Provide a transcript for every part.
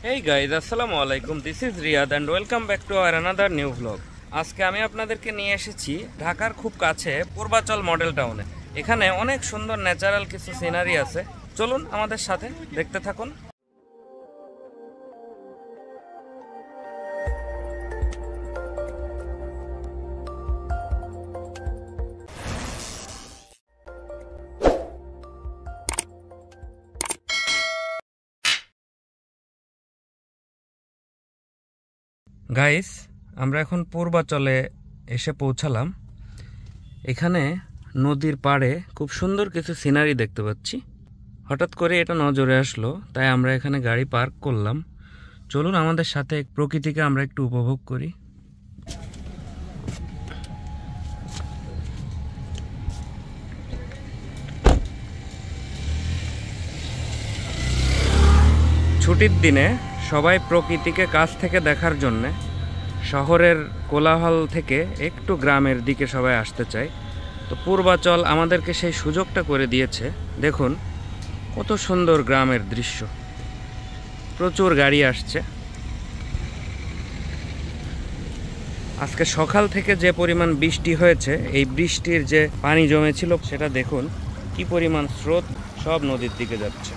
Hey guys, আসসালামু আলাইকুম। This is Riyad and welcome back to our another new vlog. আজকে আমি আপনাদেরকে নিয়ে এসেছি ঢাকার খুব কাছে পূর্বাচল মডেল টাউনে। এখানে অনেক সুন্দর ন্যাচারাল কিছু সিনারি আছে। চলুন আমাদের সাথে দেখতে থাকুন। গাইস, আমরা এখন পূর্বাচলে এসে পৌঁছালাম। এখানে নদীর পাড়ে খুব সুন্দর কিছু সিনারি দেখতে পাচ্ছি। হঠাৎ করে এটা নজরে আসলো, তাই আমরা এখানে গাড়ি পার্ক করলাম। চলুন আমাদের সাথে প্রকৃতিকে আমরা একটু উপভোগ করি। ছুটির দিনে সবাই প্রকৃতিকে কাছ থেকে দেখার জন্যে শহরের কোলাহল থেকে একটু গ্রামের দিকে সবাই আসতে চায়। তো পূর্বাচল আমাদেরকে সেই সুযোগটা করে দিয়েছে। দেখুন কত সুন্দর গ্রামের দৃশ্য, প্রচুর গাড়ি আসছে। আজকে সকাল থেকে যে পরিমাণ বৃষ্টি হয়েছে, এই বৃষ্টির যে পানি জমেছিল সেটা দেখুন কি পরিমাণ স্রোত সব নদীর দিকে যাচ্ছে।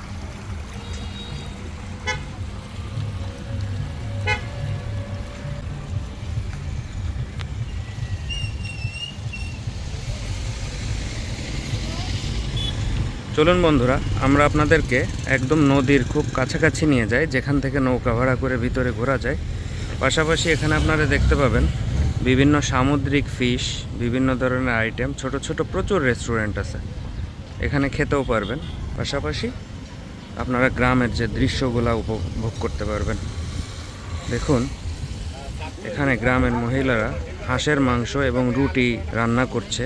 চলুন বন্ধুরা, আমরা আপনাদেরকে একদম নদীর খুব কাছাকাছি নিয়ে যাই, যেখান থেকে নৌকা ভাড়া করে ভিতরে ঘোরা যায়। পাশাপাশি এখানে আপনারা দেখতে পাবেন বিভিন্ন সামুদ্রিক ফিশ, বিভিন্ন ধরনের আইটেম, ছোট ছোট প্রচুর রেস্টুরেন্ট আছে, এখানে খেতেও পারবেন। পাশাপাশি আপনারা গ্রামের যে দৃশ্যগুলো উপভোগ করতে পারবেন। দেখুন এখানে গ্রামের মহিলারা হাঁসের মাংস এবং রুটি রান্না করছে।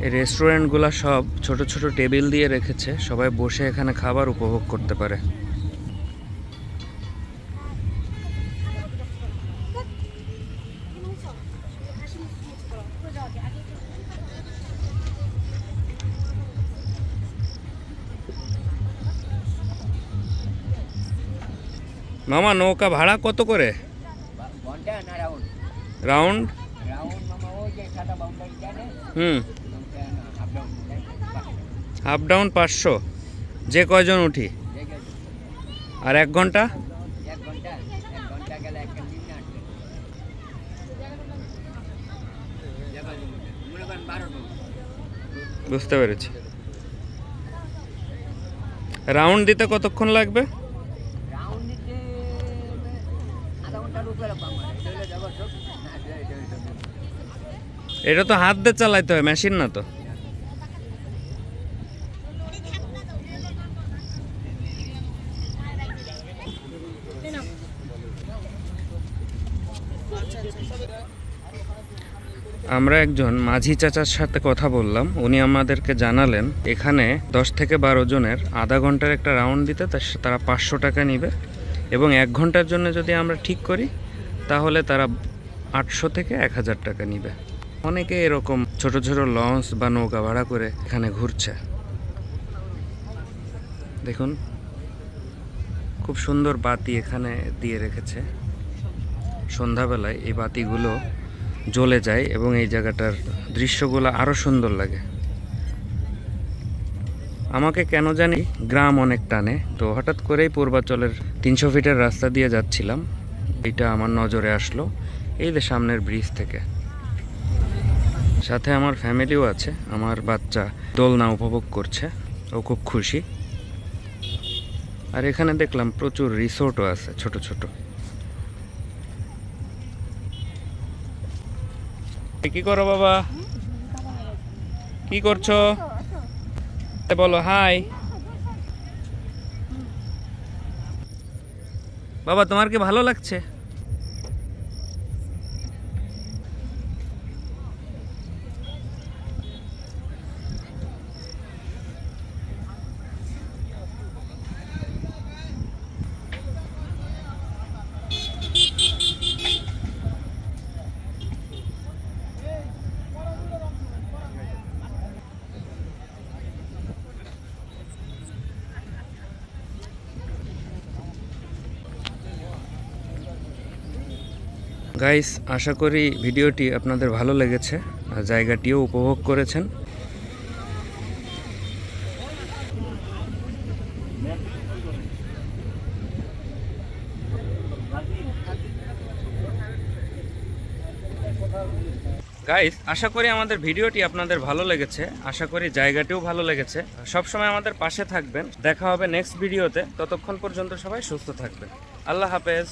এই রেস্টুরেন্টগুলো সব ছোট ছোট টেবিল দিয়ে রেখেছে, সবাই বসে এখানে খাবার উপভোগ করতে পারে। মামা, নৌকা ভাড়া কত করে? Round up down 500। যে কয়জন উঠি? আর 1 ঘন্টা? বুঝতে পেরেছি। রাউন্ড দিতে কতক্ষণ লাগবে? এটা তো হাত দিয়ে চালাইতে হয়, মেশিন না তো। আমরা একজন মাঝি চাচার সাথে কথা বললাম, উনি আমাদেরকে জানালেন এখানে 10 থেকে 12 জনের আধা ঘন্টার একটা রাউন্ড দিতে তারা 500 টাকা নিবে, এবং 1 ঘন্টার জন্য যদি আমরা ঠিক করি তাহলে তারা 800 থেকে 1000 টাকা নিবে। অনেকে এরকম ছোট ছোট লঞ্চ বা নৌকা ভাড়া করে এখানে ঘুরছে। দেখুন খুব সুন্দর বাতি এখানে দিয়ে রেখেছে। সন্ধ্যাবেলায় এই বাতিগুলো জ্বলে যায় এবং এই জায়গাটার দৃশ্যগুলো আরো সুন্দর লাগে। আমাকে কেন জানি গ্রাম অনেক টানে, তো হঠাৎ করেই পূর্বাচলের 300 ফিটের রাস্তা দিয়ে যাচ্ছিলাম, এটা আমার নজরে আসলো এই যে সামনের ব্রিজ থেকে। সাথে আমার ফ্যামিলিও আছে, আমার বাচ্চা দোলনা উপভোগ করছে, ও খুব খুশি। আর এখানে দেখলাম প্রচুর রিসোর্টও আছে ছোট ছোট। কি করো বাবা? কি করছো? বলো হাই। বাবা তোমার কি ভালো লাগছে? গাইস, আশা করি ভিডিওটি আপনাদের ভালো লেগেছে আর জায়গাটিও উপভোগ করেছেন। গাইস, আশা করি আমাদের ভিডিওটি আপনাদের ভালো লেগেছে, আশা করি জায়গাটিও ভালো লেগেছে। সবসময় আমাদের পাশে থাকবেন। দেখা হবে নেক্সট ভিডিওতে। ততক্ষণ পর্যন্ত সবাই সুস্থ থাকবেন। আল্লাহ হাফেজ।